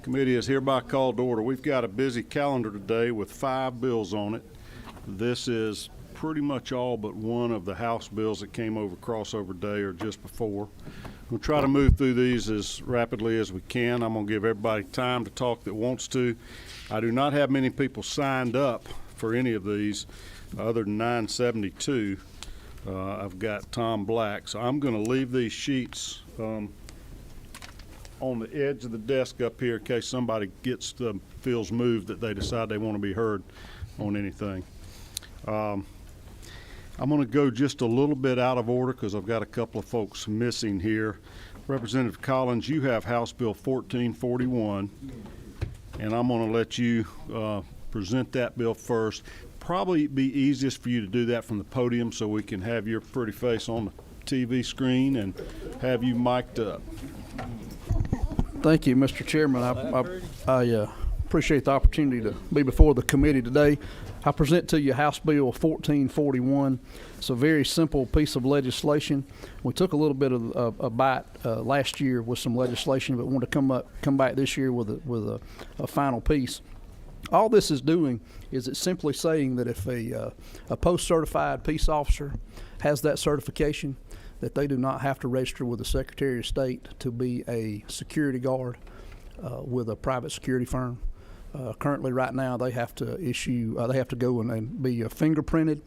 Committee is hereby called to order. We've got a busy calendar today with 5 bills on it. This is pretty much all but one of the House bills that came over crossover day or just before. We'll try to move through these as rapidly as we can. I'm going to give everybody time to talk that wants to. I do not have many people signed up for any of these other than 972. I've got Tom Black. So I'm going to leave these sheets on the edge of the desk up here in case somebody feels moved that they decide they want to be heard on anything. I'm going to go just a little bit out of order because I've got a couple of folks missing here. Representative Collins, you have House Bill 1441, and I'm going to let you present that bill first. Probably be easiest for you to do that from the podium so we can have your pretty face on the TV screen and have you mic'd up. Thank you, Mr. Chairman. I appreciate the opportunity to be before the committee today. I present to you House Bill 1441. It's a very simple piece of legislation. We took a little bit of a bite last year with some legislation, but wanted to come back this year with a final piece. All this is doing is it's simply saying that if a post-certified peace officer has that certification, that they do not have to register with the Secretary of State to be a security guard with a private security firm. Currently, right now, they have to they have to go and be fingerprinted.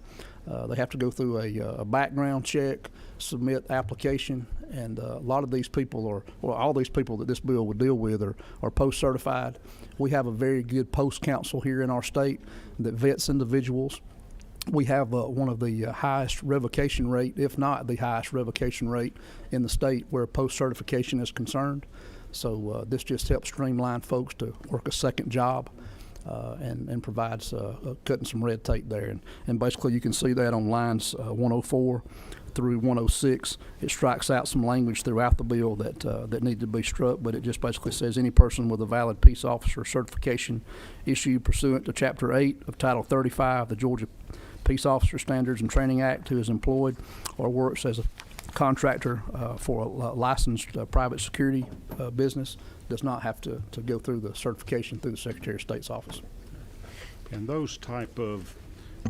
They have to go through a background check, submit application, and a lot of these people all these people that this bill would deal with are post-certified. We have a very good post council here in our state that vets individuals. We have one of the highest revocation rate, if not the highest revocation rate in the state where post-certification is concerned. So this just helps streamline folks to work a second job and provides cutting some red tape there. And basically you can see that on lines 104 through 106. It strikes out some language throughout the bill that need to be struck, but it just basically says any person with a valid peace officer certification issued pursuant to Chapter 8 of Title 35, the Georgia Peace Officer Standards and Training Act, who is employed or works as a contractor for a licensed private security business, does not have to go through the certification through the Secretary of State's office. And those type of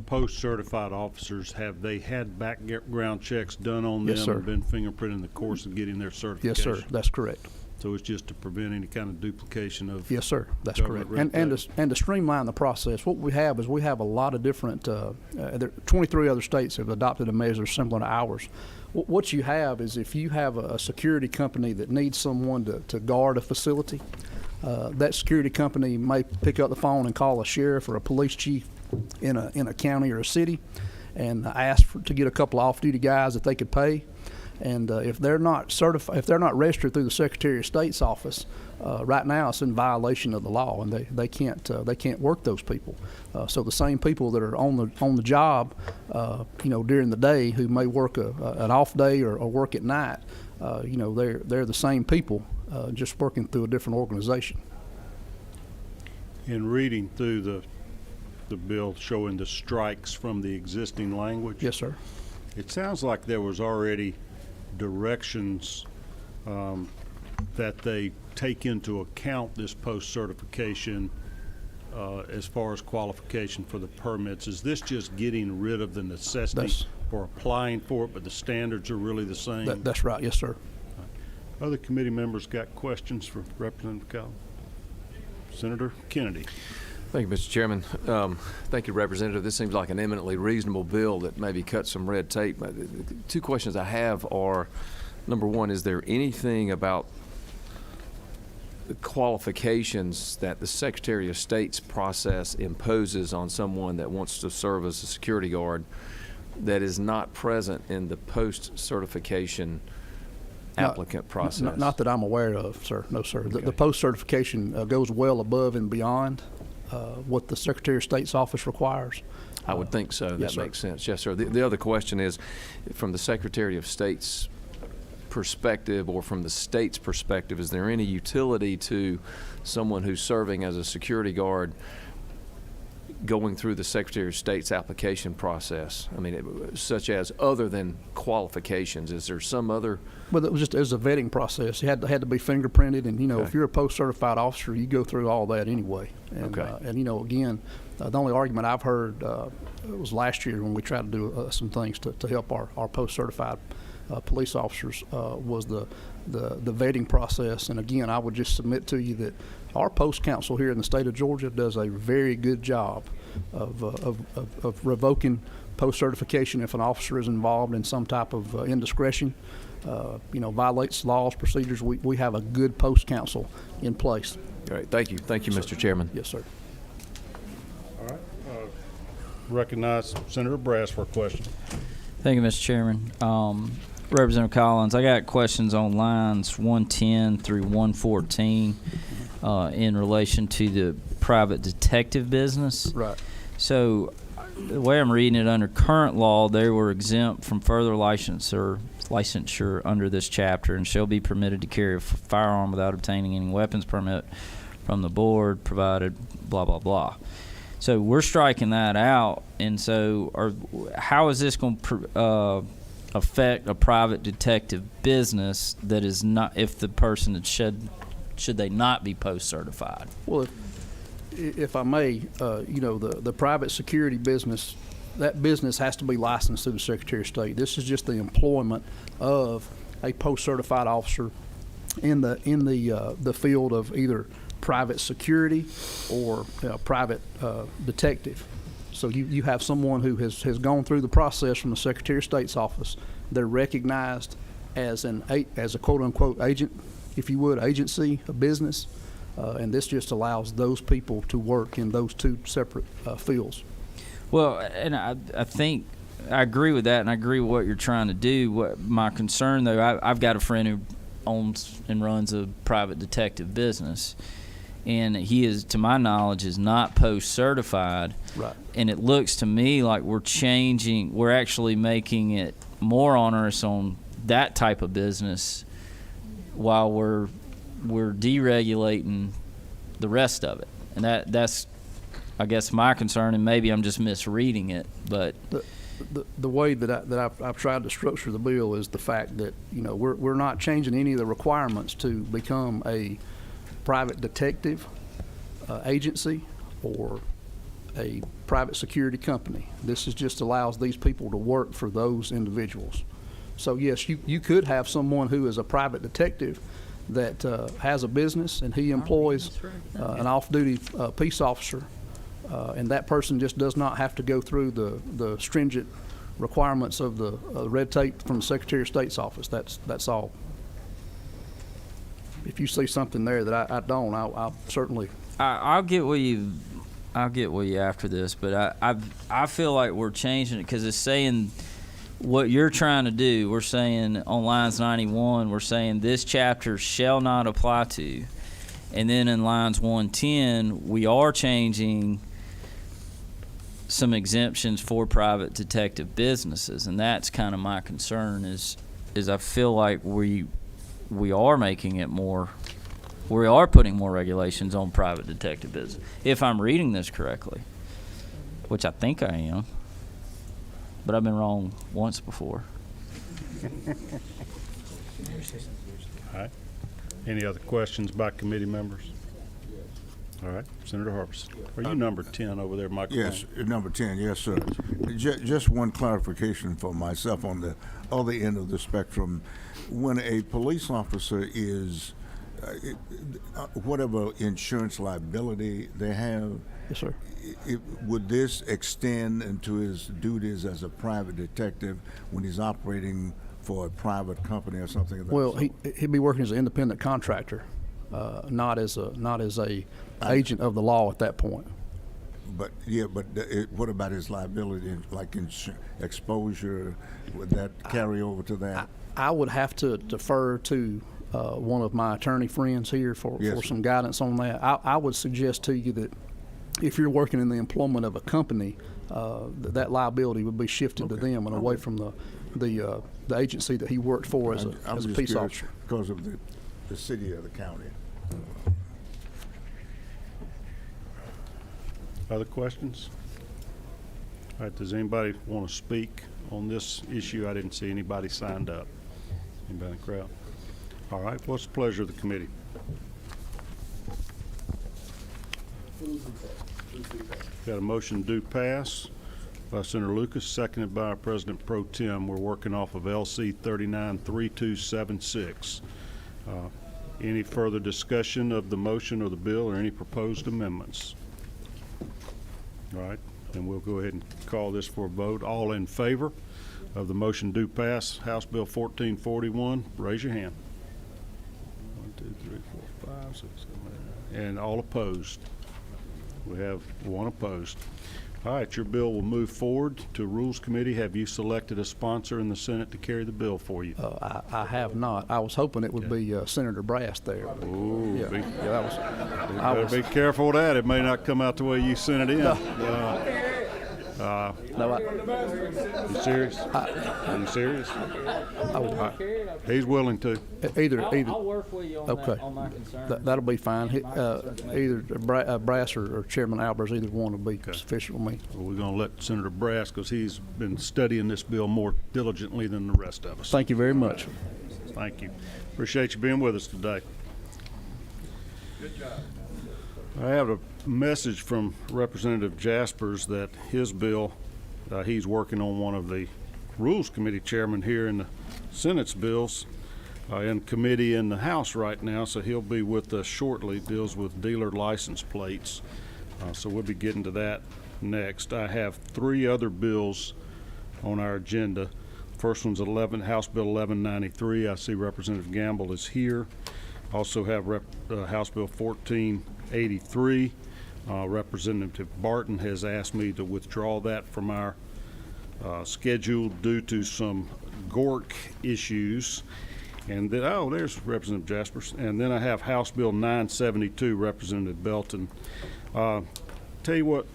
post-certified officers, have they had background checks done on them? Yes, sir. And been fingerprinted in the course of getting their certification? Yes, sir. That's correct. So it's just to prevent any kind of duplication of. Yes, sir. That's correct. And to streamline the process, what we have is we have a lot of different. 23 other states have adopted a measure similar to ours. What you have is if you have a security company that needs someone to guard a facility, that security company may pick up the phone and call a sheriff or a police chief in a county or a city, and ask to get a couple of off-duty guys that they could pay. And if they're not certified, if they're not registered through the Secretary of State's office, right now it's in violation of the law, and they can't work those people. So the same people that are on the job, during the day, who may work an off day or work at night, they're the same people, just working through a different organization. In reading through the bill showing the strikes from the existing language. Yes, sir. It sounds like there was already directions that they take into account this post-certification as far as qualification for the permits. Is this just getting rid of the necessity for applying for it, but the standards are really the same? That's right. Yes, sir. Other committee members got questions for Representative Collins? Senator Kennedy. Thank you, Mr. Chairman. Thank you, Representative. This seems like an eminently reasonable bill that maybe cuts some red tape. Two questions I have are, number one, is there anything about the qualifications that the Secretary of State's process imposes on someone that wants to serve as a security guard that is not present in the post-certification applicant process? Not that I'm aware of, sir. No, sir. Okay. The post-certification goes well above and beyond what the Secretary of State's office requires. I would think so. Yes, that makes sense. Yes, sir. The other question is, from the Secretary of State's perspective or from the state's perspective, is there any utility to someone who's serving as a security guard going through the Secretary of State's application process? I mean, such as other than qualifications, is there some other? Well, it was a vetting process. It had to be fingerprinted, and Okay. if you're a post-certified officer, you go through all that anyway. And, Okay. And again, the only argument I've heard was last year when we tried to do some things to help our post-certified police officers was the vetting process. And again, I would just submit to you that our post council here in the state of Georgia does a very good job of revoking post-certification if an officer is involved in some type of indiscretion. Violates laws, procedures. We have a good post council in place. All right, thank you, Mr. Chairman. Yes, sir. All right. Recognize Senator Brass for a question. Thank you, Mr. Chairman. Representative Collins, I got questions on lines 110 through 114 in relation to the private detective business. Right. So the way I'm reading it, under current law, they were exempt from further licensure under this chapter and shall be permitted to carry a firearm without obtaining any weapons permit from the board, provided blah, blah, blah. So we're striking that out, and so how is this going to affect a private detective business that is not, if the person should they not be post-certified? Well, if I may, the private security business, that business has to be licensed through the Secretary of State. This is just the employment of a post-certified officer in the field of either private security or private detective. So you have someone who has gone through the process from the Secretary of State's office. They're recognized as a quote-unquote agent, if you would, agency, a business, and this just allows those people to work in those two separate fields. Well, and I think I agree with that, and I agree with what you're trying to do. My concern, though, I've got a friend who owns and runs a private detective business, and he is, to my knowledge, is not post-certified. Right. And it looks to me like we're actually making it more onerous on that type of business while we're deregulating the rest of it. And that's, I guess, my concern, and maybe I'm just misreading it, but the way that I've tried to structure the bill is the fact that we're not changing any of the requirements to become a private detective agency or a private security company. This just allows these people to work for those individuals. So yes, you could have someone who is a private detective that has a business and he employs an off-duty peace officer, and that person just does not have to go through the stringent requirements of the red tape from the Secretary of State's office. That's all. If you see something there that I don't, I'll certainly. I'll get with you after this, but I feel like we're changing it because it's saying what you're trying to do. We're saying on lines 91, we're saying this chapter shall not apply to, and then in lines 110, we are changing some exemptions for private detective businesses, and that's kind of my concern. Is I feel like we are making it more. We are putting more regulations on private detective business, if I'm reading this correctly, which I think I am, but I've been wrong once before. All right. Any other questions by committee members? All right, Senator Harbison. Are you number 10 over there, Michael? Yes, number 10, yes, sir. Just one clarification for myself on the other end of the spectrum. When a police officer is, whatever insurance liability they have, Yes, sir. would this extend into his duties as a private detective when he's operating for a private company or something? Well, he'd be working as an independent contractor, not as a agent of the law at that point. But what about his liability, like exposure? Would that carry over to that? I would have to defer to one of my attorney friends here for some guidance on that. I would suggest to you that if you're working in the employment of a company, that liability would be shifted to them and away from the agency that he worked for as a peace officer. Because of the city or the county. Other questions? All right, does anybody want to speak on this issue? I didn't see anybody signed up. Anybody in the crowd? All right, what's the pleasure of the committee? Got a motion to pass by Senator Lucas, seconded by our President Pro Tem. We're working off of LC 393276. Any further discussion of the motion or the bill or any proposed amendments? All right, then we'll go ahead and call this for a vote. All in favor of the motion do pass, House Bill 1441, raise your hand. 1, 2, 3, 4, 5, 6, 7, 8. And all opposed? We have one opposed. All right, your bill will move forward to Rules Committee. Have you selected a sponsor in the Senate to carry the bill for you? I have not. I was hoping it would be Senator Brass there. Ooh, Yeah, be, yeah, that was. you I better was be careful with that. It may not come out the way you sent it in. no, You serious? Are you serious? He's willing to. either. I'll work with you on Okay. that, on my concern. That'll be fine. Either Brass or Chairman Albers, either one will be sufficient with me. Well, we're going to let Senator Brass, because he's been studying this bill more diligently than the rest of us. Thank you very much. Thank you. Appreciate you being with us today. Good job. I have a message from Representative Jaspers that his bill, he's working on one of the Rules Committee chairman here in the Senate's bills in committee in the House right now, so he'll be with us shortly. Deals with dealer license plates. So we'll be getting to that next. I have 3 other bills on our agenda. First one's House Bill 1193. I see Representative Gamble is here. Also have House Bill 1483. Representative Barton has asked me to withdraw that from our schedule due to some GORC issues. And then, there's Representative Jaspers. And then I have House Bill 972, Representative Belton. Tell you what,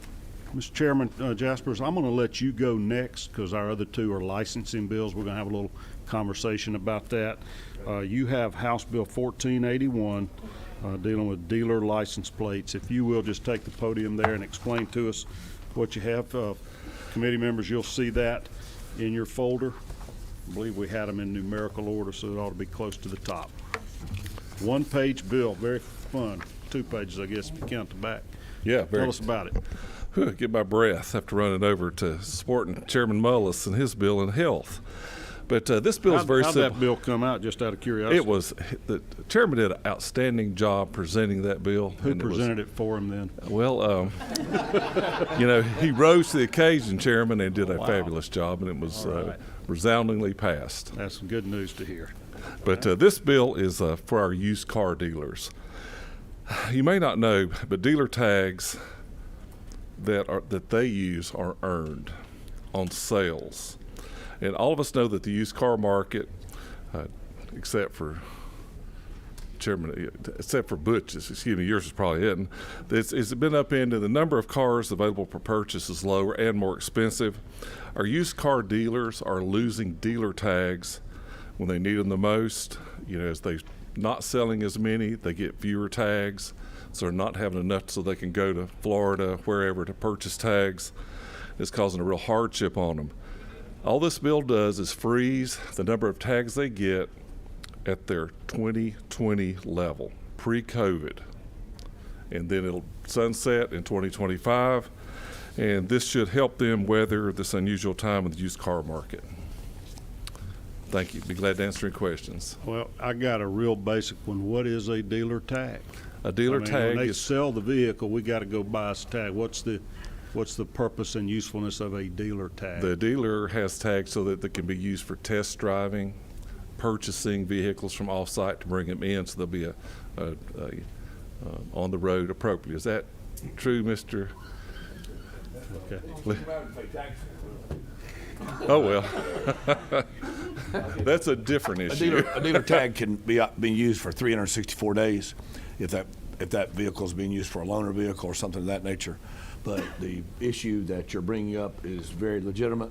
Mr. Chairman, Jaspers, I'm going to let you go next because our other 2 are licensing bills. We're going to have a little conversation about that. You have House Bill 1481 dealing with dealer license plates. If you will just take the podium there and explain to us what you have. Committee members, you'll see that in your folder. I believe we had them in numerical order, so it ought to be close to the top. 1-page bill, very fun. 2 pages, I guess, if you count the back. Yeah, Tell us about it. Get my breath after running over to supporting Chairman Mullis and his bill in health. But this bill is very How'd simple. that bill come out, just out of curiosity? It was, the chairman did an outstanding job presenting that bill. Who presented it for him then? Well, he rose to the occasion, Chairman, and did a fabulous job, and it was resoundingly passed. That's some good news to hear. But this bill is for our used car dealers. You may not know, but dealer tags that they use are earned on sales. And all of us know that the used car market, except for Butch, excuse me, yours is probably isn't, it's been upended. The number of cars available for purchase is lower and more expensive. Our used car dealers are losing dealer tags when they need them the most. As they're not selling as many, they get fewer tags, so they're not having enough so they can go to Florida, wherever, to purchase tags. It's causing a real hardship on them. All this bill does is freeze the number of tags they get at their 2020 level, pre-COVID. And then it'll sunset in 2025, and this should help them weather this unusual time in the used car market. Thank you. Be glad to answer any questions. Well, I got a real basic one. What is a dealer tag? A dealer tag when they is sell the vehicle, we got to go buy a tag. What's the purpose and usefulness of a dealer tag? the dealer has tags so that they can be used for test driving, purchasing vehicles from off-site to bring them in, so they'll be on the road appropriately. Is that true, Mr.? Okay. Oh, well. That's a different issue. A dealer tag can be being used for 364 days if that vehicle is being used for a loaner vehicle or something of that nature. But the issue that you're bringing up is very legitimate,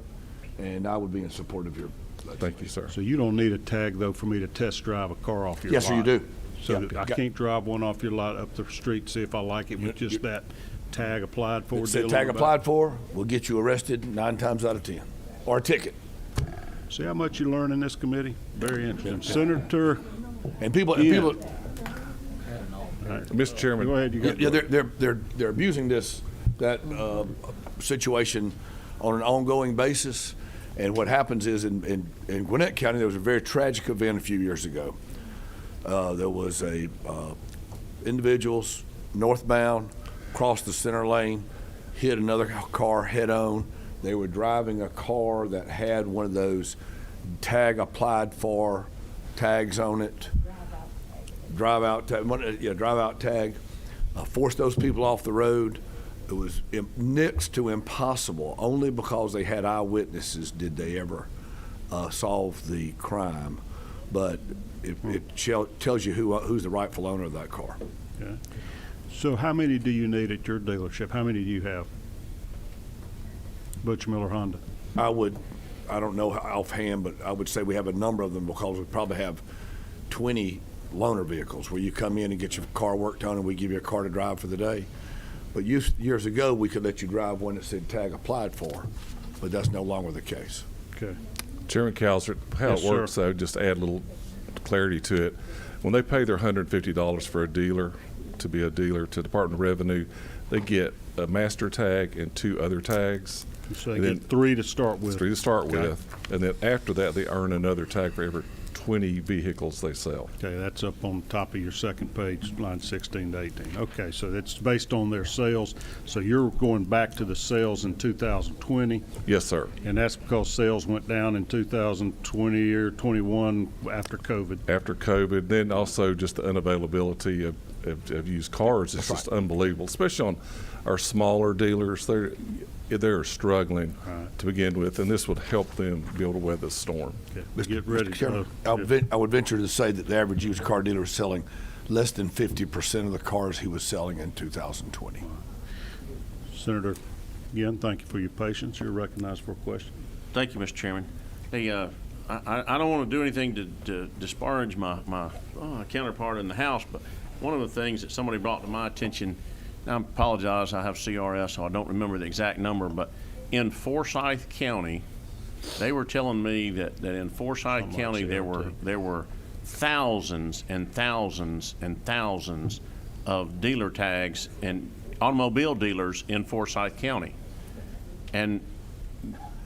and I would be in support of your legislation. Thank you, sir. So you don't need a tag, though, for me to test drive a car off your lot? Yes, sir, you do. So Yeah. I can't drive one off your lot up the street, see if I like it with just that tag applied for. It said deal tag on the back. applied for, will get you arrested 9 times out of 10, or a ticket. See how much you learn in this committee? Very interesting. Senator, And people, Mr. Chairman. go ahead, you got. yeah, they're abusing that situation on an ongoing basis. And what happens is in Gwinnett County, there was a very tragic event a few years ago. There was individuals northbound, crossed the center lane, hit another car head on. They were driving a car that had one of those tag applied for tags on it. Drive out tag. Forced those people off the road. It was next to impossible. Only because they had eyewitnesses did they ever solve the crime. But it tells you who's the rightful owner of that car. Okay. So how many do you need at your dealership? How many do you have? Butch Miller Honda. I don't know offhand, but I would say we have a number of them because we probably have 20 loaner vehicles where you come in and get your car worked on and we give you a car to drive for the day. But years ago, we could let you drive one that said tag applied for, but that's no longer the case. Okay. Chairman Calzert, how Yes, it works, though, just to add a little clarity to it. When they pay their $150 for a dealer, to be a dealer to Department of Revenue, they get a master tag and 2 other tags. So they And then get 3 to start with. 3 to start Okay. with. And then after that, they earn another tag for every 20 vehicles they sell. Okay, that's up on top of your second page, line 16 to 18. Okay, so that's based on their sales. So you're going back to the sales in 2020, Yes, sir. and that's because sales went down in 2020 or 21 after COVID. After COVID, then also just the unavailability of used cars is just unbelievable, especially on our smaller dealers. They're struggling to begin with, and this would help them be able to weather the storm. Okay, get ready. Mr. Chairman, I would venture to say that the average used car dealer is selling less than 50% of the cars he was selling in 2020. Senator, again, thank you for your patience. You're recognized for a question. Thank you, Mr. Chairman. Hey, I don't want to do anything to disparage my counterpart in the House, but one of the things that somebody brought to my attention, I apologize, I have CRS, so I don't remember the exact number, but in Forsyth County, they were telling me that in Forsyth County, there were thousands and thousands and thousands of dealer tags and automobile dealers in Forsyth County. And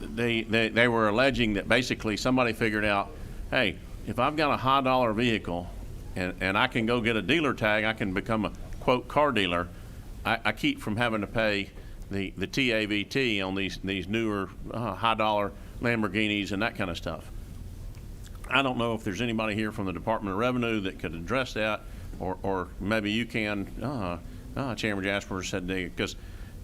they were alleging that basically somebody figured out, hey, if I've got a high dollar vehicle and I can go get a dealer tag, I can become a quote car dealer. I keep from having to pay the TAVT on these newer high dollar Lamborghinis and that kind of stuff. I don't know if there's anybody here from the Department of Revenue that could address that, or maybe you can, Chairman Jasper said, because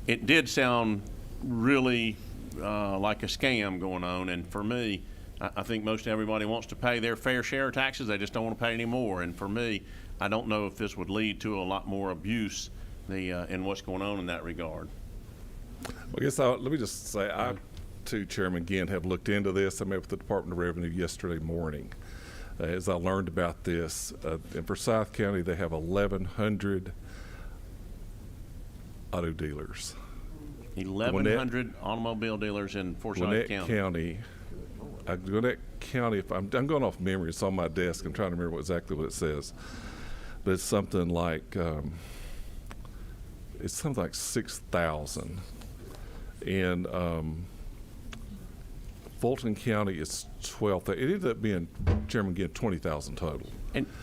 it did sound really like a scam going on. And for me, I think most everybody wants to pay their fair share of taxes. They just don't want to pay any more. And for me, I don't know if this would lead to a lot more abuse in what's going on in that regard. Well, I guess let me just say, I, too, Chairman Ginn, have looked into this. I met with the Department of Revenue yesterday morning as I learned about this. In Forsyth County, they have 1,100 auto dealers. 1,100 automobile dealers in Forsyth County. Gwinnett County, if I'm going off memory, it's on my desk. I'm trying to remember exactly what it says. But it's something like 6,000. And Fulton County is 12. It ended up being, Chairman, again, 20,000 total.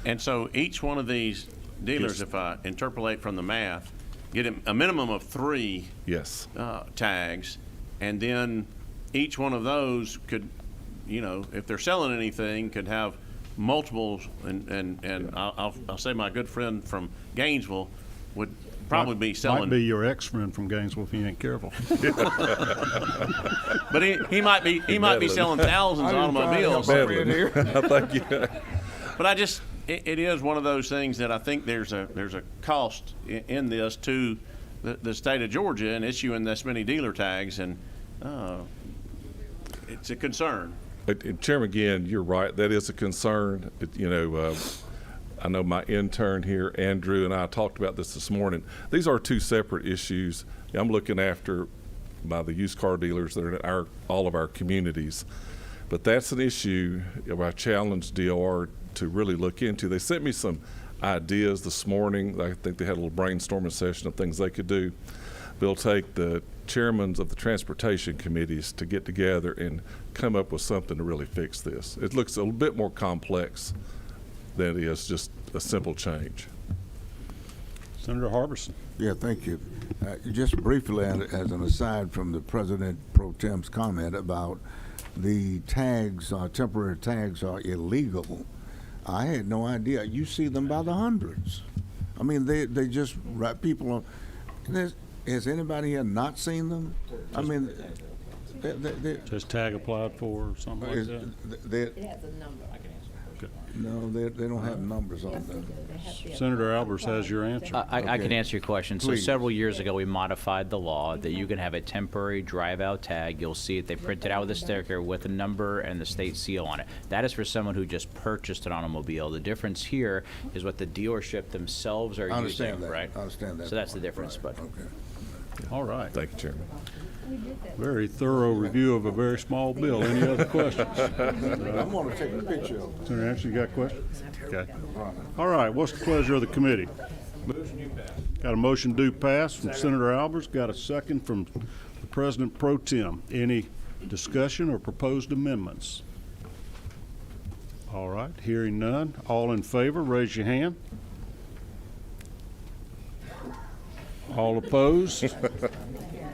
And so each one of these dealers, Yes. if I interpolate from the math, get a minimum of 3 Yes. tags, and then each one of those could, if they're selling anything, could have multiples. And I'll say my good friend from Gainesville would probably be selling. Might be your ex-friend from Gainesville if you ain't careful. But he might be selling thousands of automobiles. Thank you. But it is one of those things that I think there's a cost in this to the state of Georgia in issuing this many dealer tags, and it's a concern. And Chairman, again, you're right. That is a concern. I know my intern here, Andrew, and I talked about this morning. These are two separate issues. I'm looking after by the used car dealers that are in all of our communities. But that's an issue I challenged DOR to really look into. They sent me some ideas this morning. I think they had a little brainstorming session of things they could do. They'll take the chairmen of the transportation committees to get together and come up with something to really fix this. It looks a little bit more complex than it is just a simple change. Senator Harbison. Yeah, thank you. Just briefly, as an aside from the President Pro Tem's comment about the tags, temporary tags are illegal, I had no idea. You see them by the hundreds. I mean, they just write people on. Has anybody here not seen them? I mean, Just tag applied for or something like that? it has a number. No, they don't have numbers on them. Senator Albers has your answer. I can Okay. answer your question. So Please. several years ago, we modified the law that you can have a temporary drive-out tag. You'll see it, they print it out with a sticker with a number and the state seal on it. That is for someone who just purchased an automobile. The difference here is what the dealership themselves are I understand using, that. right? I understand that. So that's the difference, Right. but. Okay. All right. Thank you, Chairman. Very thorough review of a very small bill. Any other questions? I'm gonna take a picture of it. Senator Anderson, you got questions? Okay. All right, what's the pleasure of the committee? Got a motion due pass from Senator Albers, got a second from the President Pro Tem. Any discussion or proposed amendments? All right, hearing none. All in favor, raise your hand. All opposed?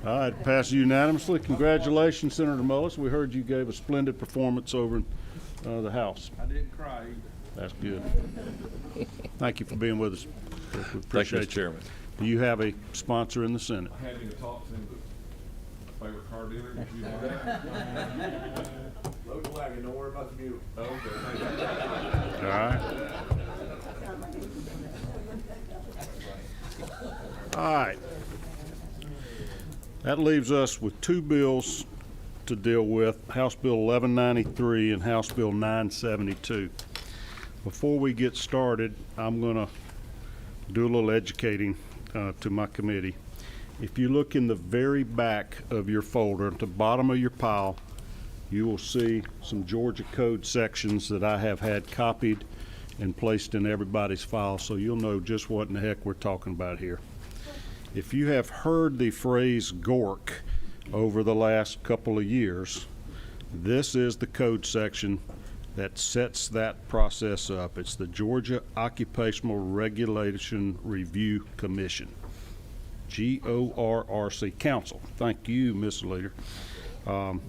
All right, passes unanimously. Congratulations, Senator Mullis. We heard you gave a splendid performance over in the House. I didn't cry either. That's good. Thank you for being with us. We Thank you, appreciate Mr. you. Chairman. Do you have a sponsor in the Senate? I hadn't even talked to him, but favorite car dealer, did you know? Load the wagon, don't worry about the mule. Okay, thank you. All right. All right. That leaves us with two bills to deal with, House Bill 1193 and House Bill 972. Before we get started, I'm going to do a little educating to my committee. If you look in the very back of your folder, at the bottom of your pile, you will see some Georgia code sections that I have had copied and placed in everybody's file, so you'll know just what in the heck we're talking about here. If you have heard the phrase GORC over the last couple of years, this is the code section that sets that process up. It's the Georgia Occupational Regulation Review Commission, GORRC, Council. Thank you, Ms. Leader. And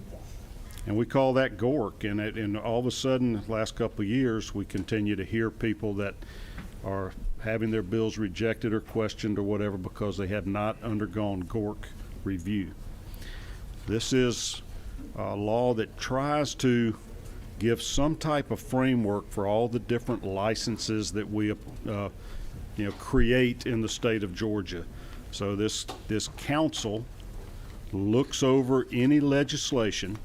we call that GORC, and all of a sudden, the last couple of years, we continue to hear people that are having their bills rejected or questioned or whatever because they have not undergone GORC review. This is a law that tries to give some type of framework for all the different licenses that we create in the state of Georgia. So this council looks over any legislation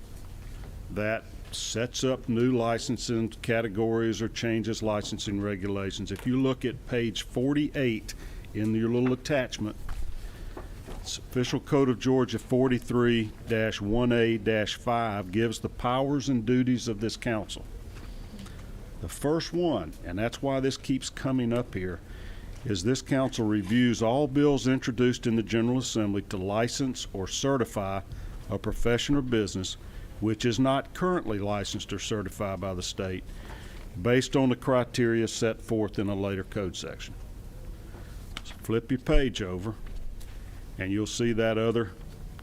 that sets up new licensing categories or changes licensing regulations. If you look at page 48 in your little attachment, it's Official Code of Georgia 43-1A-5 gives the powers and duties of this council. The first one, and that's why this keeps coming up here, is this council reviews all bills introduced in the General Assembly to license or certify a profession or business which is not currently licensed or certified by the state, based on the criteria set forth in a later code section. So flip your page over, and you'll see that other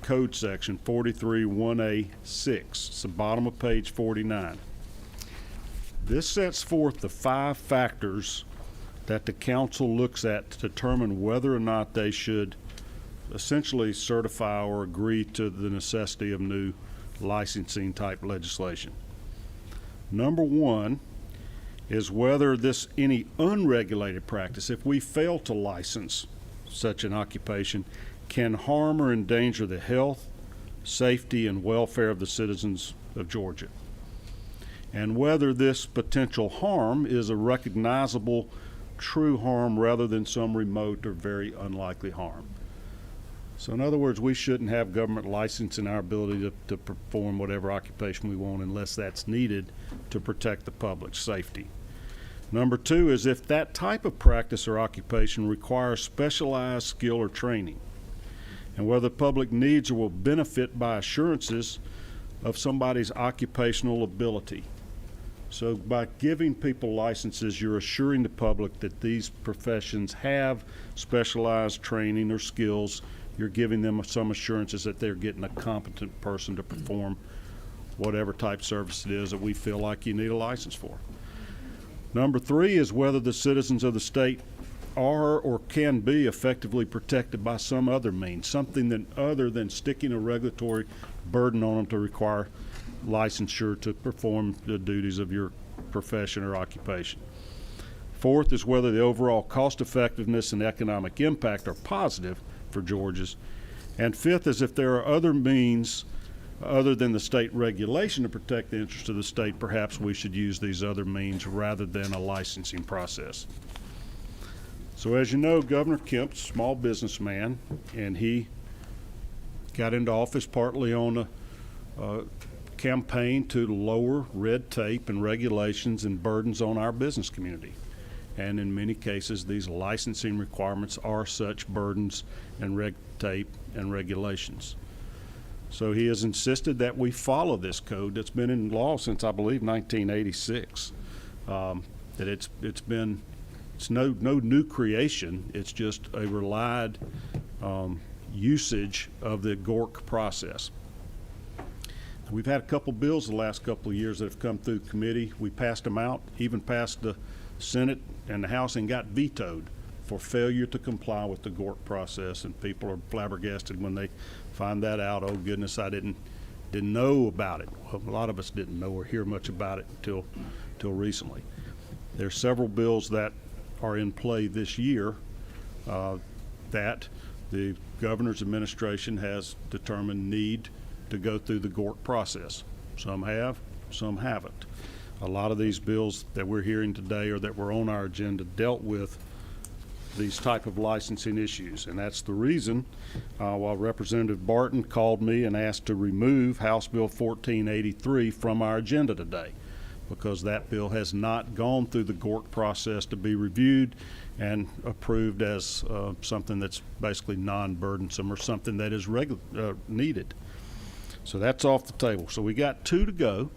code section, 43-1A-6. It's the bottom of page 49. This sets forth the 5 factors that the council looks at to determine whether or not they should essentially certify or agree to the necessity of new licensing type legislation. Number 1 is whether any unregulated practice, if we fail to license such an occupation, can harm or endanger the health, safety, and welfare of the citizens of Georgia. And whether this potential harm is a recognizable true harm rather than some remote or very unlikely harm. So in other words, we shouldn't have government licensing our ability to perform whatever occupation we want unless that's needed to protect the public's safety. Number two is if that type of practice or occupation requires specialized skill or training, and whether the public needs or will benefit by assurances of somebody's occupational ability. So by giving people licenses, you're assuring the public that these professions have specialized training or skills. You're giving them some assurances that they're getting a competent person to perform whatever type service it is that we feel like you need a license for. Number three is whether the citizens of the state are or can be effectively protected by some other means, something that other than sticking a regulatory burden on them to require licensure to perform the duties of your profession or occupation. Fourth is whether the overall cost effectiveness and economic impact are positive for Georgians. And fifth is if there are other means other than the state regulation to protect the interests of the state, perhaps we should use these other means rather than a licensing process. So as you know, Governor Kemp's a small businessman, and he got into office partly on a campaign to lower red tape and regulations and burdens on our business community. And in many cases, these licensing requirements are such burdens and red tape and regulations. So he has insisted that we follow this code that's been in law since, I believe, 1986. That it's no new creation. It's just a relied usage of the GORC process. We've had a couple bills the last couple of years that have come through committee. We passed them out, even passed the Senate and the House, and got vetoed for failure to comply with the GORC process. And people are flabbergasted when they find that out. Oh goodness, I didn't know about it. Well, a lot of us didn't know or hear much about it until recently. There's several bills that are in play this year that the governor's administration has determined need to go through the GORC process. Some have, some haven't. A lot of these bills that we're hearing today or that were on our agenda dealt with these type of licensing issues, and that's the reason while Representative Barton called me and asked to remove House Bill 1483 from our agenda today, because that bill has not gone through the GORC process to be reviewed and approved as something that's basically non-burdensome or something that is needed. So that's off the table. So we got two to go,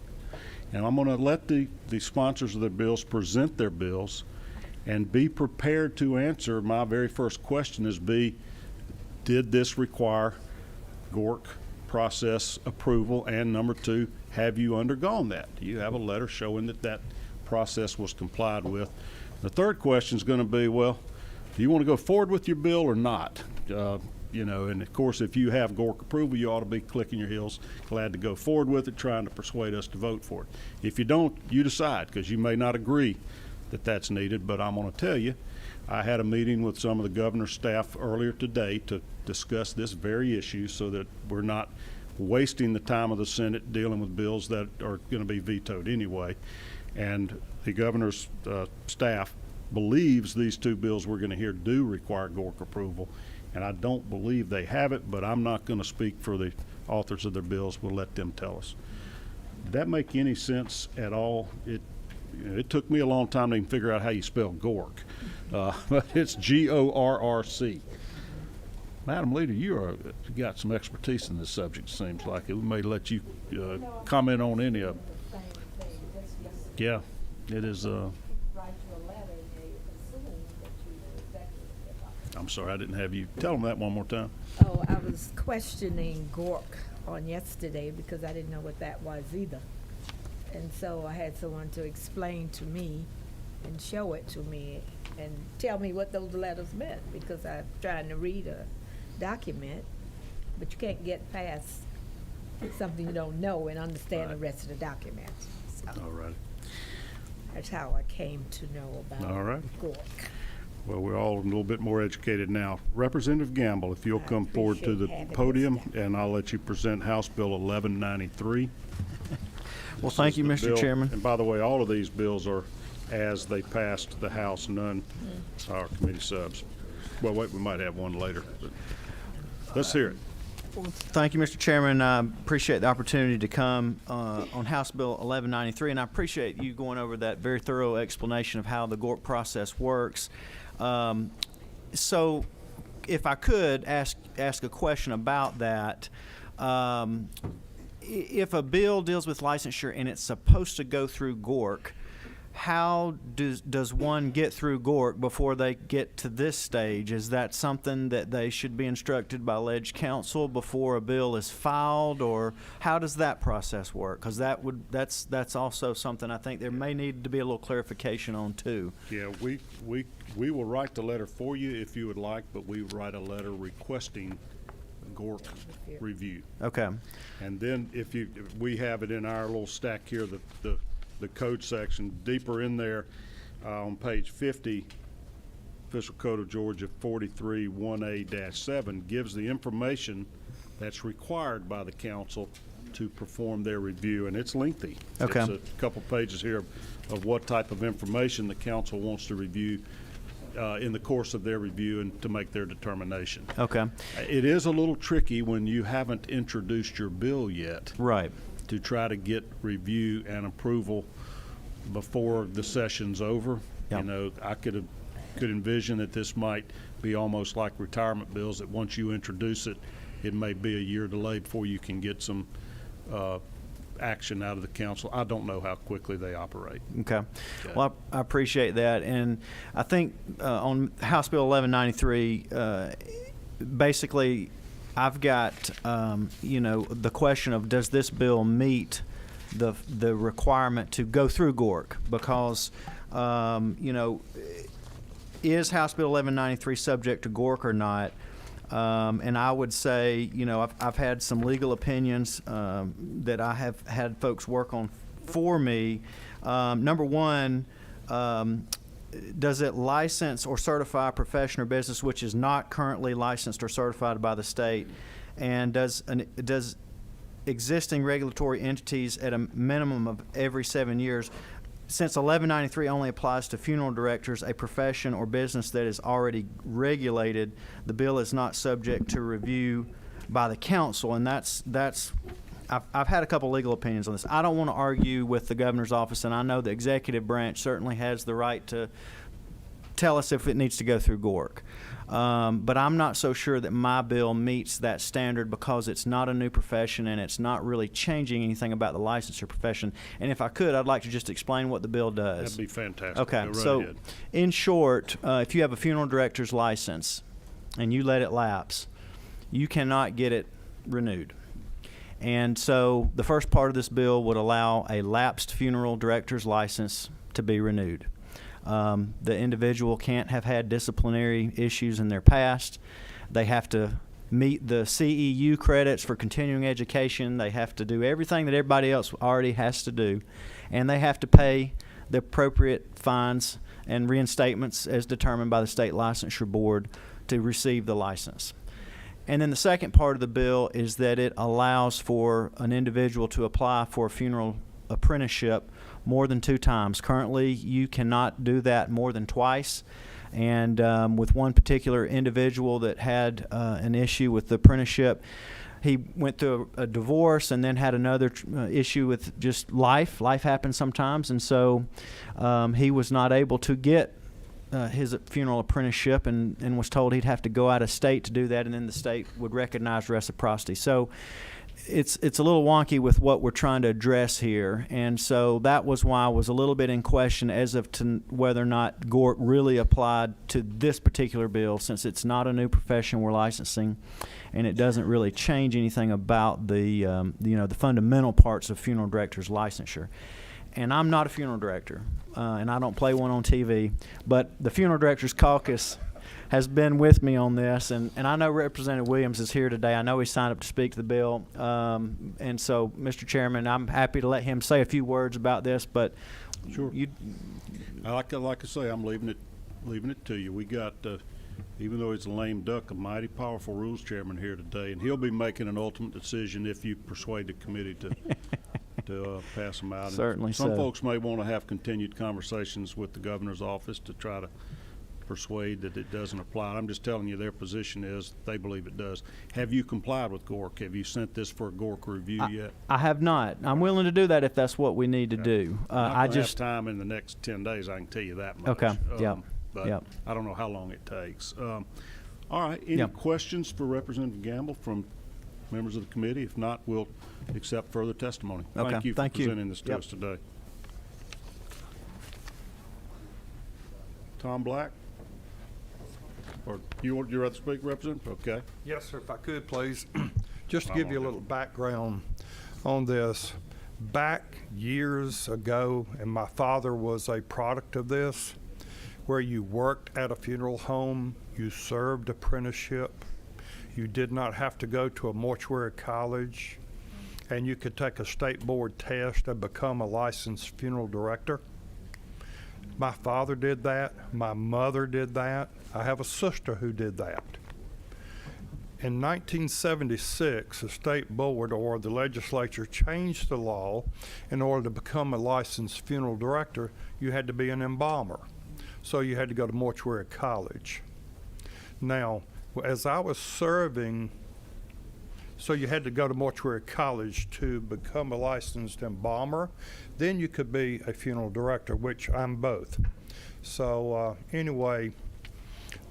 and I'm going to let the sponsors of the bills present their bills and be prepared to answer. My very first question is did this require GORC process approval? And number two, have you undergone that? Do you have a letter showing that process was complied with? The third question is going to be, well, do you want to go forward with your bill or not? And of course, if you have GORC approval, you ought to be clicking your heels, glad to go forward with it, trying to persuade us to vote for it. If you don't, you decide, because you may not agree that that's needed. But I'm going to tell you, I had a meeting with some of the governor's staff earlier today to discuss this very issue so that we're not wasting the time of the Senate dealing with bills that are going to be vetoed anyway. And the governor's staff believes these two bills we're going to hear do require GORC approval. And I don't believe they have it, but I'm not going to speak for the authors of their bills. We'll let them tell us. Did that make any sense at all? It took me a long time to even figure out how you spell GORC, but it's G-O-R-R-C. Madam Leader, you got some expertise in this subject, it seems like. We may let you comment on any of them. Yeah, it is. I'm sorry, I didn't have you. Tell them that one more time. Oh, I was questioning GORC on yesterday because I didn't know what that was either. And so I had someone to explain to me and show it to me and tell me what those letters meant, because I'm trying to read a document, but you can't get past something you don't know and understand the rest of the document. So All right. that's how I came to know about All right. GORC. Well, we're all a little bit more educated now. Representative Gamble, if you'll I come forward to the appreciate having podium, this done. and I'll let you present House Bill 1193. Well, thank you, This is the Mr. bill- Chairman. And by the way, all of these bills are as they passed the House, none are committee subs. Well, wait, we might have one later, but let's hear it. Thank you, Mr. Chairman. I appreciate the opportunity to come on House Bill 1193, and I appreciate you going over that very thorough explanation of how the GORC process works. So, if I could ask a question about that, if a bill deals with licensure and it's supposed to go through GORC, how does one get through GORC before they get to this stage? Is that something that they should be instructed by Ledge Council before a bill is filed, or how does that process work? Because that's also something I think there may need to be a little clarification on too. Yeah, we will write the letter for you if you would like, but we write a letter requesting GORC review. Okay. And then if we have it in our little stack here, the code section deeper in there on page 50, Official Code of Georgia 43-1A-7 gives the information that's required by the council to perform their review, and it's lengthy. Okay. It's a couple pages here of what type of information the council wants to review in the course of their review and to make their determination. Okay. It is a little tricky when you haven't introduced your bill yet. Right. To try to get review and approval before the session's over. Yep. You know, I could envision that this might be almost like retirement bills, that once you introduce it, it may be a year delay before you can get some action out of the council. I don't know how quickly they operate. Okay. Well, I appreciate that. And I think on House Bill 1193, basically, I've got, the question of does this bill meet the requirement to go through GORC? Because, is House Bill 1193 subject to GORC or not? And I would say, I've had some legal opinions that I have had folks work on for me. Number one, does it license or certify a profession or business which is not currently licensed or certified by the state? And does existing regulatory entities at a minimum of every 7 years? Since 1193 only applies to funeral directors, a profession or business that is already regulated, the bill is not subject to review by the council, and I've had a couple legal opinions on this. I don't want to argue with the governor's office, and I know the executive branch certainly has the right to tell us if it needs to go through GORC. But I'm not so sure that my bill meets that standard because it's not a new profession and it's not really changing anything about the licensure profession. And if I could, I'd like to just explain what the bill does. That'd be fantastic. Okay, Go right so ahead. in short, if you have a funeral director's license and you let it lapse, you cannot get it renewed. And so the first part of this bill would allow a lapsed funeral director's license to be renewed. The individual can't have had disciplinary issues in their past. They have to meet the CEU credits for continuing education. They have to do everything that everybody else already has to do. And they have to pay the appropriate fines and reinstatements as determined by the state licensure board to receive the license. And then the second part of the bill is that it allows for an individual to apply for a funeral apprenticeship more than 2 times. Currently, you cannot do that more than twice. And with one particular individual that had an issue with the apprenticeship, he went through a divorce and then had another issue with just life. Life happens sometimes. And so he was not able to get his funeral apprenticeship and was told he'd have to go out of state to do that, and then the state would recognize reciprocity. So it's a little wonky with what we're trying to address here, and so that was why I was a little bit in question as of to whether or not GORC really applied to this particular bill, since it's not a new profession we're licensing, and it doesn't really change anything about the the fundamental parts of funeral directors' licensure. And I'm not a funeral director, and I don't play one on TV, but the Funeral Directors Caucus has been with me on this, and I know Representative Williams is here today. I know he signed up to speak to the bill, and so, Mr. Chairman, I'm happy to let him say a few words about this, but Sure. Like I say, I'm leaving it to you. We got, even though he's a lame duck, a mighty powerful rules chairman here today, and he'll be making an ultimate decision if you persuade the committee to to pass them out. And Certainly some so. folks may want to have continued conversations with the governor's office to try to persuade that it doesn't apply. I'm just telling you their position is they believe it does. Have you complied with GORC? Have you sent this for a GORC review yet? I have not. I'm willing to do that if that's what we need to do. Not I gonna just have time in the next 10 days, I can tell you that much. Okay, yep, But yep. I don't know how long it takes. All right, any Yep. questions for Representative Gamble from members of the committee? If not, we'll accept further testimony. Okay, Thank you for thank you. presenting this to Yep. us today. Tom Black? Or you'd rather speak, Representative? Okay. Yes, sir, if I could, please. Just to I give you a won't do little background on this. Back years ago, and my father was a product of this, where you worked at a funeral home, you served apprenticeship, you did not have to go to a mortuary college, and you could take a state board test and become a licensed funeral director. My father did that. My mother did that. I have a sister who did that. In 1976, the state board or the legislature changed the law. In order to become a licensed funeral director, you had to be an embalmer. So you had to go to mortuary college. Now, as I was serving, so you had to go to mortuary college to become a licensed embalmer. Then you could be a funeral director, which I'm both. So anyway,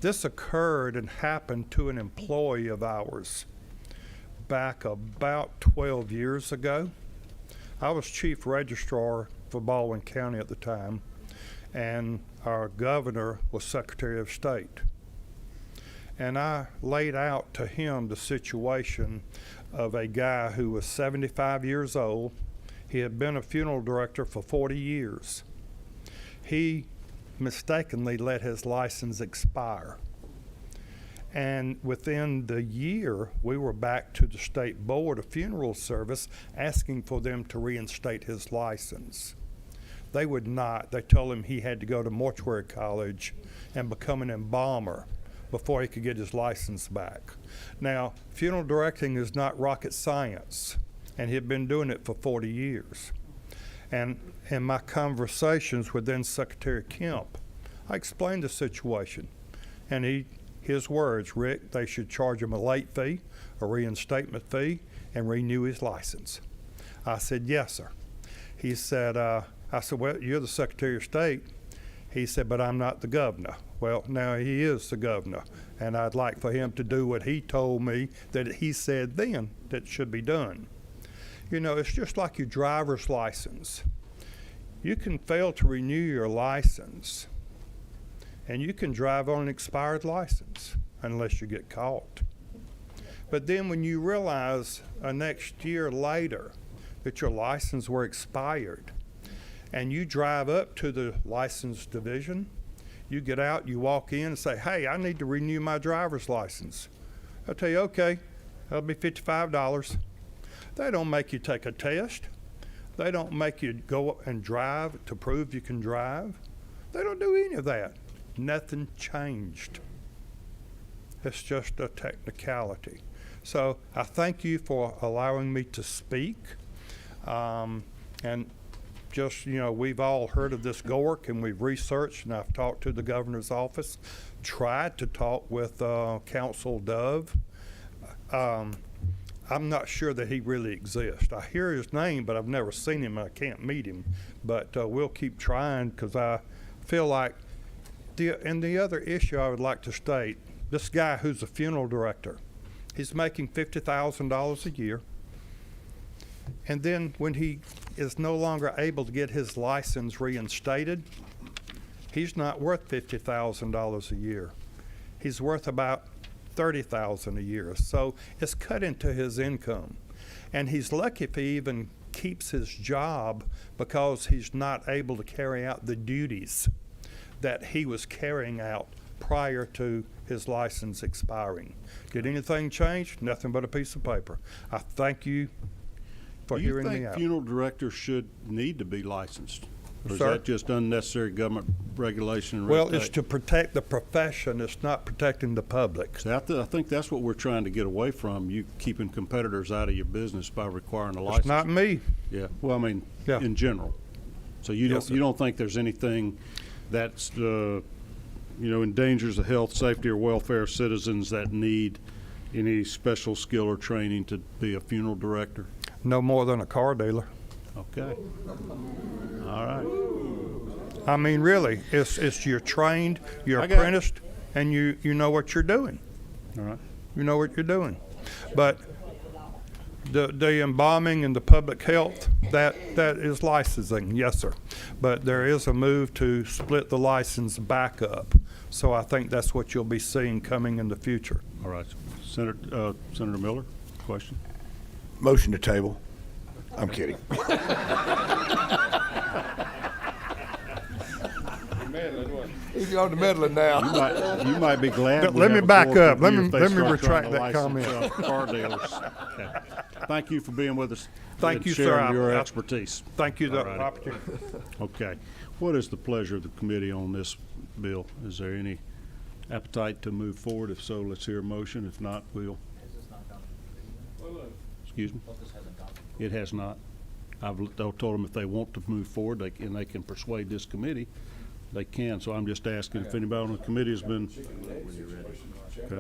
this occurred and happened to an employee of ours back about 12 years ago. I was chief registrar for Baldwin County at the time, and our governor was Secretary of State. And I laid out to him the situation of a guy who was 75 years old. He had been a funeral director for 40 years. He mistakenly let his license expire. And within the year, we were back to the State Board of Funeral Service asking for them to reinstate his license. They would not. They told him he had to go to mortuary college and become an embalmer before he could get his license back. Now, funeral directing is not rocket science, and he had been doing it for 40 years. And in my conversations with then Secretary Kemp, I explained the situation, and his words, Rick, they should charge him a late fee, a reinstatement fee, and renew his license. I said, yes, sir. He said, I said, well, you're the Secretary of State. He said, but I'm not the governor. Well, now he is the governor, and I'd like for him to do what he told me that he said then that should be done. You know, it's just like your driver's license. You can fail to renew your license, and you can drive on an expired license unless you get caught. But then when you realize next year later that your license were expired, and you drive up to the license division, you get out, you walk in and say, hey, I need to renew my driver's license. They'll tell you, okay, that'll be $55. They don't make you take a test. They don't make you go and drive to prove you can drive. They don't do any of that. Nothing changed. It's just a technicality. So I thank you for allowing me to speak. And just, you know, we've all heard of this GORC, and we've researched, and I've talked to the governor's office, tried to talk with Council Dove. I'm not sure that he really exists. I hear his name, but I've never seen him, and I can't meet him. But we'll keep trying, because I feel like, and the other issue I would like to state, this guy who's a funeral director, he's making $50,000 a year. And then when he is no longer able to get his license reinstated, he's not worth $50,000 a year. He's worth about $30,000 a year. So it's cut into his income. And he's lucky if he even keeps his job, because he's not able to carry out the duties that he was carrying out prior to his license expiring. Did anything change? Nothing but a piece of paper. I thank you for Do you hearing me think out. funeral directors should need to be licensed? Or is Sir? that just unnecessary government regulation and red Well, tape? it's to protect the profession, it's not protecting the public. See, I think that's what we're trying to get away from, you keeping competitors out of your business by requiring a It's license. not me. Yeah, well, I mean, Yeah. in general. So you Yes, don't, sir. you don't think there's anything that's, endangers the health, safety, or welfare of citizens that need any special skill or training to be a funeral director? No more than a car dealer. Okay. All right. I mean, really, it's you're trained, you're I got it. apprenticed, and you know what you're doing. All right. You know what you're doing. But the embalming and the public health, that is licensing, yes, sir. But there is a move to split the license back up. So I think that's what you'll be seeing coming in the future. All right. Senator Miller, question? Motion to table. I'm kidding. He's on the meddling now. You might be glad. Let we me have a back board up. review Let if they me start retract trying to that license, comment. car dealers. Okay. Thank you for being with us. Thank and you, sir. sharing your I- expertise. Thank you for All the righty. opportunity. Okay. What is the pleasure of the committee on this bill? Is there any appetite to move forward? If so, let's hear a motion. If not, we'll. Excuse me? It has not. I've told them if they want to move forward, they can persuade this committee, they can. So I'm just asking if anybody on the committee has been. Okay.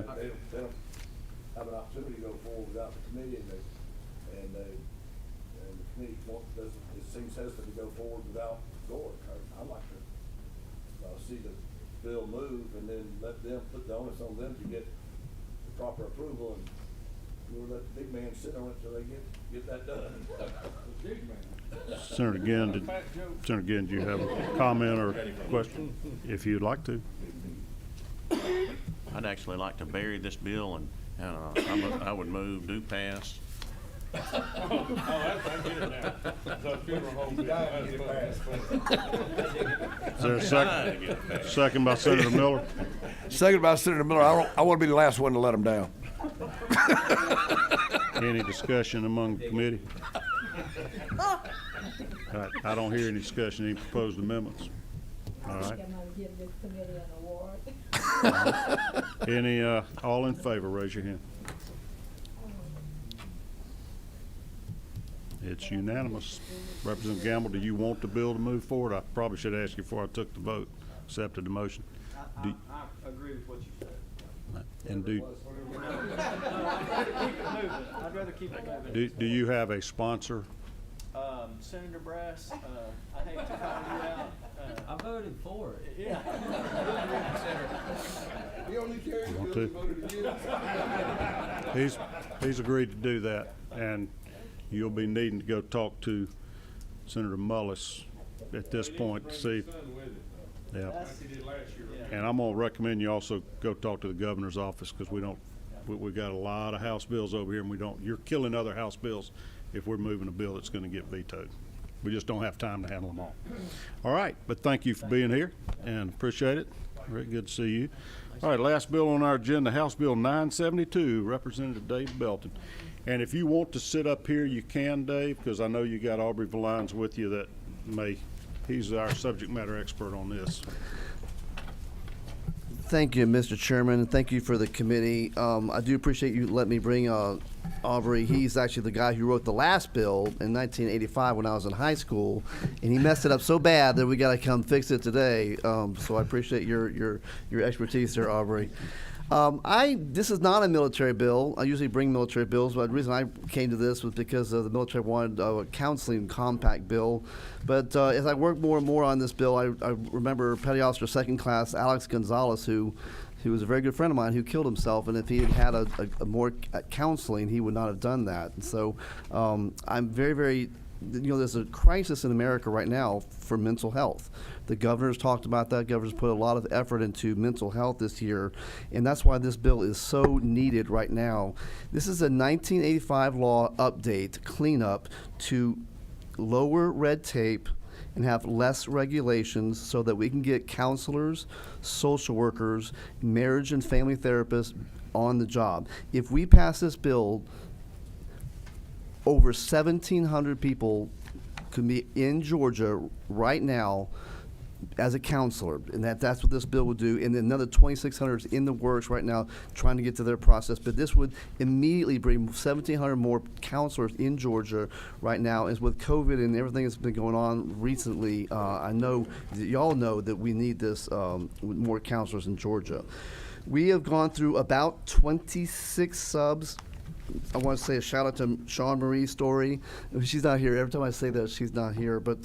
Have an opportunity to go forward without the committee, and the committee it seems hesitant to go forward without Gore. I'd like to see the bill move and then let them put the onus on them to get the proper approval, and we'll let the big man sit on it until they get that done. Senator Ginn, do you have a comment or question? If you'd like to. I'd actually like to bury this bill, and I would move, do pass. Is there a second? Second by Senator Miller. Second by Senator Miller. I want to be the last one to let him down. Any discussion among the committee? All right, I don't hear any discussion, any proposed amendments. All right. I'm gonna give this committee an award. Any, all in favor, raise your hand. It's unanimous. Representative Gamble, do you want the bill to move forward? I probably should ask you before I took the vote, accepted the motion. Do- I agree with what you said. And do, I'd rather keep it moving. do you have a sponsor? Senator Brass, I hate to call you out. I voted for it. Yeah. You want to? He's agreed to do that, and you'll be needing to go talk to Senator Mullis at this point to see. Yeah. And I'm gonna recommend you also go talk to the governor's office, because we got a lot of House bills over here, and you're killing other House bills if we're moving a bill that's gonna get vetoed. We just don't have time to handle them all. All right, but thank you for being here, and appreciate it. Very good to see you. All right, last bill on our agenda, House Bill 972, Representative Dave Belton. And if you want to sit up here, you can, Dave, because I know you got Aubrey Valines with you that he's our subject matter expert on this. Thank you, Mr. Chairman. Thank you for the committee. I do appreciate you letting me bring Aubrey. He's actually the guy who wrote the last bill in 1985 when I was in high school, and he messed it up so bad that we got to come fix it today. So I appreciate your expertise there, Aubrey. This is not a military bill. I usually bring military bills, but the reason I came to this was because the military wanted a counseling compact bill. But as I worked more and more on this bill, I remember Petty Officer Second Class Alex Gonzalez, who was a very good friend of mine, who killed himself. And if he had had a more counseling, he would not have done that. And so I'm very, very, there's a crisis in America right now for mental health. The governor's talked about that. Governor's put a lot of effort into mental health this year, and that's why this bill is so needed right now. This is a 1985 law update, cleanup, to lower red tape and have less regulations so that we can get counselors, social workers, marriage and family therapists on the job. If we pass this bill, over 1,700 people can be in Georgia right now as a counselor, and that's what this bill would do. And then another 2,600 is in the works right now, trying to get to their process. But this would immediately bring 1,700 more counselors in Georgia right now. And with COVID and everything that's been going on recently, I know that y'all know that we need this with more counselors in Georgia. We have gone through about 26 subs. I want to say a shout out to Sean Marie's story. She's not here. Every time I say that, she's not here. But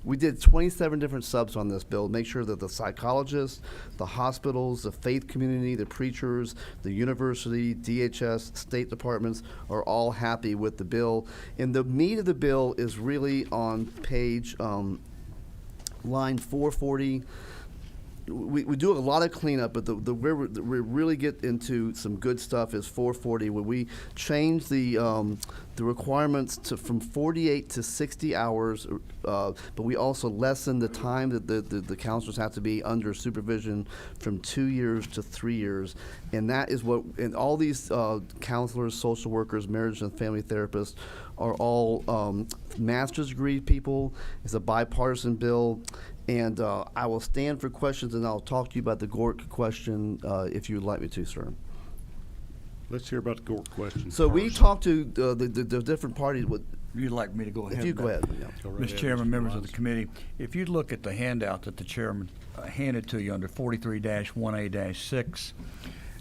we did 27 different subs on this bill. Make sure that the psychologists, the hospitals, the faith community, the preachers, the university, DHS, state departments are all happy with the bill. And the meat of the bill is really on page line 440. We do a lot of cleanup, but where we really get into some good stuff is 440, where we change the requirements from 48 to 60 hours, but we also lessen the time that the counselors have to be under supervision from 2 years to 3 years, and that is what. And all these counselors, social workers, marriage and family therapists are all master's degree people. It's a bipartisan bill. And I will stand for questions, and I'll talk to you about the GORC question if you would like me to, sir. Let's hear about the GORC question. So we talked to the different parties. If you'd like me to go ahead? If you go ahead. Yeah. Mr. Chairman, members of the committee, if you'd look at the handout that the chairman handed to you under 43-1A-6,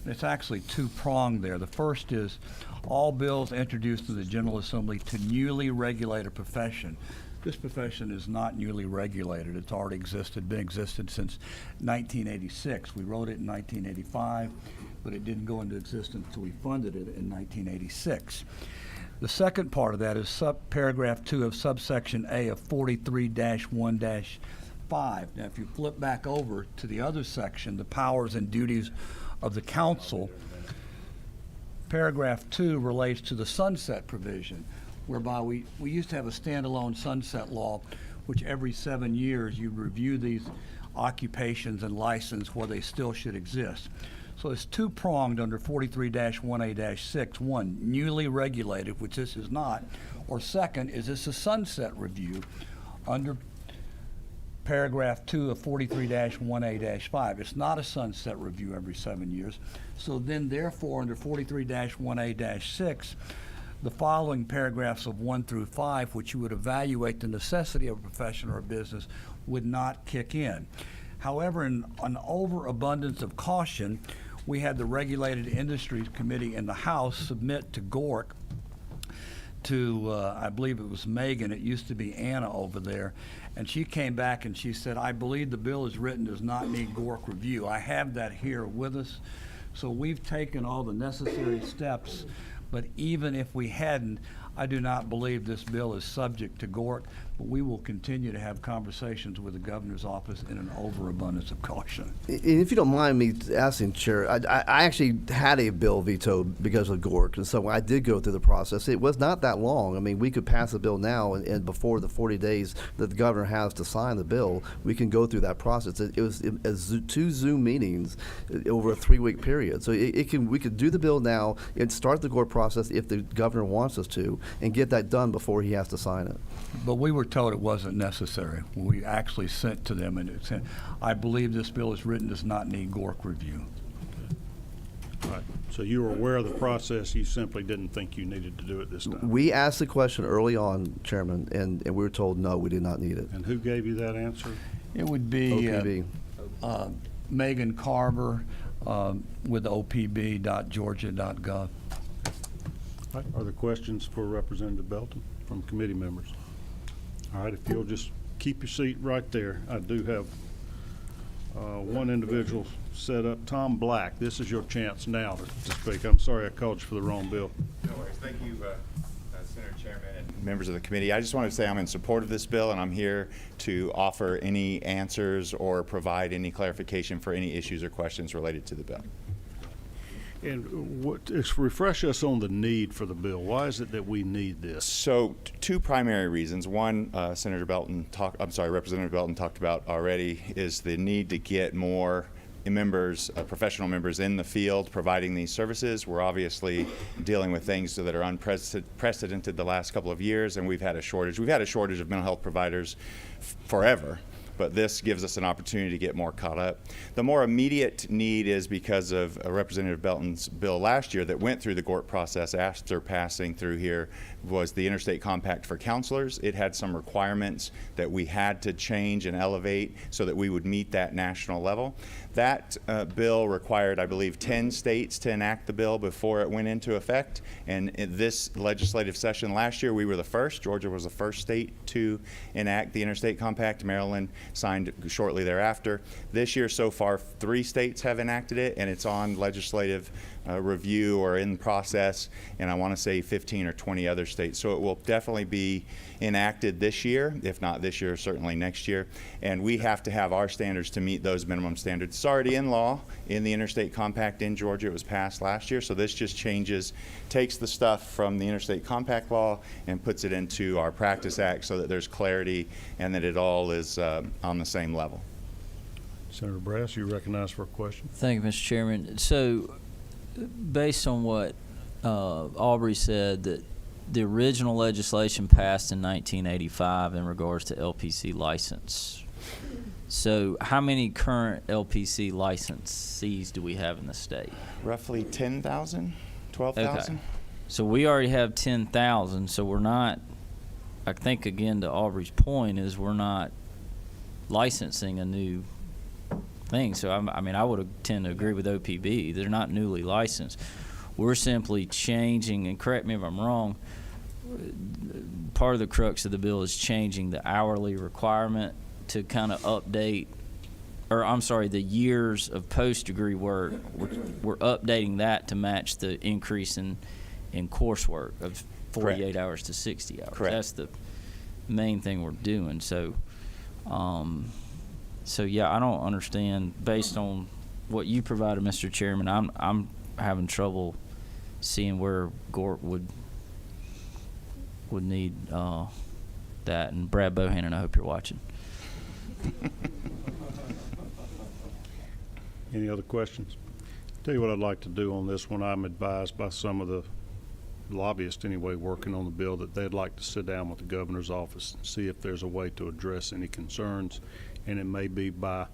it's actually two-pronged there. The first is all bills introduced to the General Assembly to newly regulate a profession. This profession is not newly regulated. It's already been existed since 1986. We wrote it in 1985, but it didn't go into existence until we funded it in 1986. The second part of that is paragraph 2 of subsection A of 43-1-5. Now, if you flip back over to the other section, the powers and duties of the council, paragraph 2 relates to the sunset provision, whereby we used to have a standalone sunset law, which every 7 years you review these occupations and license where they still should exist. So it's two-pronged under 43-1A-6. One, newly regulated, which this is not, or second, is this a sunset review under paragraph 2 of 43-1A-5. It's not a sunset review every 7 years. So then, therefore, under 43-1A-6, the following paragraphs of 1 through 5, which you would evaluate the necessity of a profession or a business, would not kick in. However, in an overabundance of caution, we had the Regulated Industries Committee in the House submit to GORC to, I believe it was Megan, it used to be Anna over there, and she came back and she said, I believe the bill as written does not need GORC review. I have that here with us. So we've taken all the necessary steps. But even if we hadn't, I do not believe this bill is subject to GORC, but we will continue to have conversations with the governor's office in an overabundance of caution. And if you don't mind me asking, Chair, I actually had a bill vetoed because of GORC, and so I did go through the process. It was not that long. I mean, we could pass the bill now, and before the 40 days that the governor has to sign the bill, we can go through that process. It was 2 Zoom meetings over a 3-week period. So we could do the bill now and start the GORC process if the governor wants us to, and get that done before he has to sign it. But we were told it wasn't necessary. We actually sent to them and it said, I believe this bill as written does not need GORC review. All right. So you were aware of the process, you simply didn't think you needed to do it this time? We asked the question early on, Chairman, and we were told no, we did not need it. And who gave you that answer? It would be OPB. Megan Carver with opb.georgia.gov. All right. Are there questions for Representative Belton from committee members? All right, if you'll just keep your seat right there. I do have one individual set up. Tom Black, this is your chance now to speak. I'm sorry I called you for the wrong bill. No worries. Thank you, Senator Chairman and members of the committee. I just wanted to say I'm in support of this bill, and I'm here to offer any answers or provide any clarification for any issues or questions related to the bill. And refresh us on the need for the bill. Why is it that we need this? So, 2 primary reasons. One, Representative Belton talked about already, is the need to get more members, professional members in the field providing these services. We're obviously dealing with things that are unprecedented the last couple of years, and we've had a shortage. We've had a shortage of mental health providers forever, but this gives us an opportunity to get more caught up. The more immediate need is because of Representative Belton's bill last year that went through the GORT process after passing through here was the Interstate Compact for counselors. It had some requirements that we had to change and elevate so that we would meet that national level. That bill required, I believe, 10 states to enact the bill before it went into effect. And in this legislative session last year, we were the first. Georgia was the first state to enact the Interstate Compact. Maryland signed shortly thereafter. This year, so far, 3 states have enacted it, and it's on legislative review or in process, and I want to say 15 or 20 other states. So it will definitely be enacted this year, if not this year, certainly next year. And we have to have our standards to meet those minimum standards. It's already in law in the Interstate Compact in Georgia. It was passed last year. So this just takes the stuff from the Interstate Compact law and puts it into our Practice Act so that there's clarity and that it all is on the same level. Senator Brass, you recognized for a question. Thank you, Mr. Chairman. So, based on what Aubrey said, that the original legislation passed in 1985 in regards to LPC license. So how many current LPC licensees do we have in the state? Roughly 10,000, 12,000. Okay. So we already have 10,000, so we're not, I think again to Aubrey's point, is we're not licensing a new thing. So I mean, I would tend to agree with OPB. They're not newly licensed. We're simply changing, and correct me if I'm wrong, part of the crux of the bill is changing the hourly requirement to kind of update, or I'm sorry, the years of post-degree work. We're updating that to match the increase in coursework of 48 Correct. hours to 60 hours. Correct. That's the main thing we're doing. So, so yeah, I don't understand, based on what you provided, Mr. Chairman, I'm having trouble seeing where GORT would need that. And Brad Bohannon, I hope you're watching. Any other questions? Tell you what I'd like to do on this one. I'm advised by some of the lobbyists anyway working on the bill that they'd like to sit down with the governor's office and see if there's a way to address any concerns, and it may be by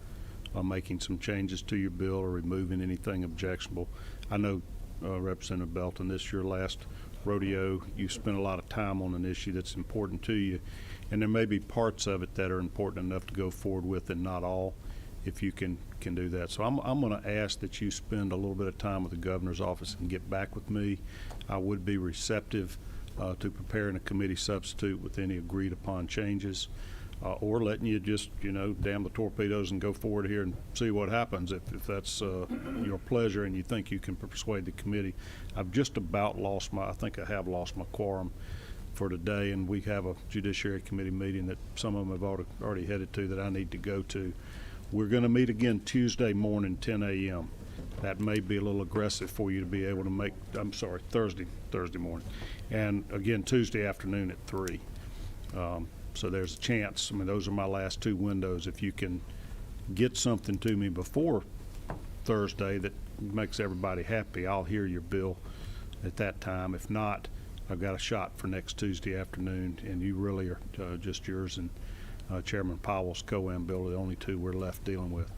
making some changes to your bill or removing anything objectionable. I know Representative Belton, this is your last rodeo. You spent a lot of time on an issue that's important to you, and there may be parts of it that are important enough to go forward with and not all, if you can do that. So I'm going to ask that you spend a little bit of time with the governor's office and get back with me. I would be receptive to preparing a committee substitute with any agreed upon changes, or letting you just, damn the torpedoes and go forward here and see what happens if that's your pleasure and you think you can persuade the committee. I've just about I think I have lost my quorum for today, and we have a Judiciary Committee meeting that some of them have already headed to that I need to go to. We're going to meet again Tuesday morning, 10 a.m. That may be a little aggressive for you to be able to make, Thursday morning. And again, Tuesday afternoon at 3. So there's a chance. I mean, those are my last 2 windows. If you can get something to me before Thursday that makes everybody happy, I'll hear your bill at that time. If not, I've got a shot for next Tuesday afternoon, and you really are just yours and Chairman Powell's co-am bill are the only 2 we're left dealing with.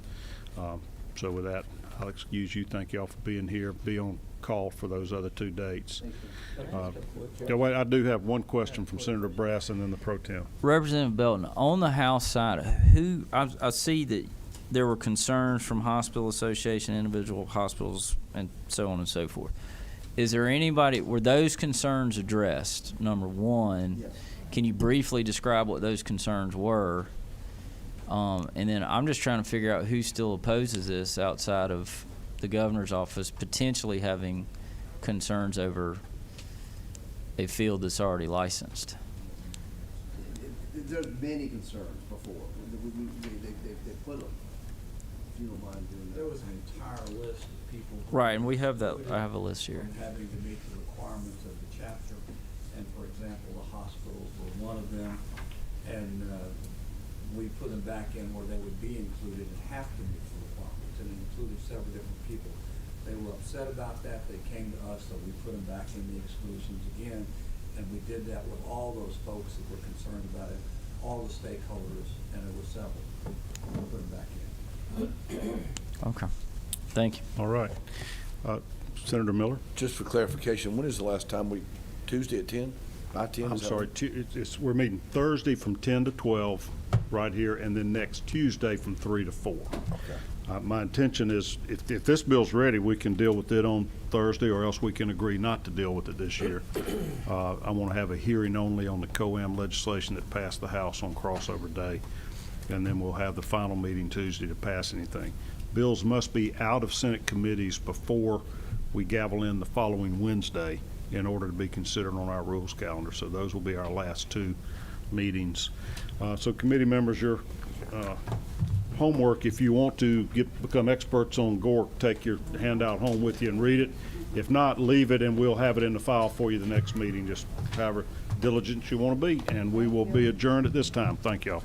So with that, I'll excuse you. Thank you all for being here. Be on call for those other 2 dates. Wait, I do have one question from Senator Brass and then the pro tem. Representative Belton, on the House side, I see that there were concerns from Hospital Association, individual hospitals, and so on and so forth. Is there anybody, were those concerns addressed, number one? Yes. Can you briefly describe what those concerns were? And then I'm just trying to figure out who still opposes this outside of the governor's office potentially having concerns over a field that's already licensed. There's many concerns before. They put them. If you don't mind doing that. There was an entire list of people. Right, and we have that. I have a list here. Having to meet the requirements of the chapter, and for example, the hospitals were one of them, and we put them back in where they would be included and have to meet the requirements. Washington and included several different people. They were upset about that. They came to us, so we put them back in the exclusions again. And we did that with all those folks that were concerned about it, all the stakeholders, and it was several. We put them back in. Okay. Thank you. All right. Senator Miller? Just for clarification, when is the last time Tuesday at 10? By 10? I'm is that sorry, right? we're meeting Thursday from 10 to 12 right here, and then next Tuesday from 3 to 4. Okay. My intention is, if this bill's ready, we can deal with it on Thursday, or else we can agree not to deal with it this year. I want to have a hearing only on the COAM legislation that passed the House on crossover day, and then we'll have the final meeting Tuesday to pass anything. Bills must be out of Senate committees before we gavel in the following Wednesday in order to be considered on our rules calendar. So those will be our last two meetings. So committee members, your homework, if you want to become experts on GORC, take your handout home with you and read it. If not, leave it and we'll have it in the file for you the next meeting, just however diligent you want to be. And we will be adjourned at this time. Thank y'all.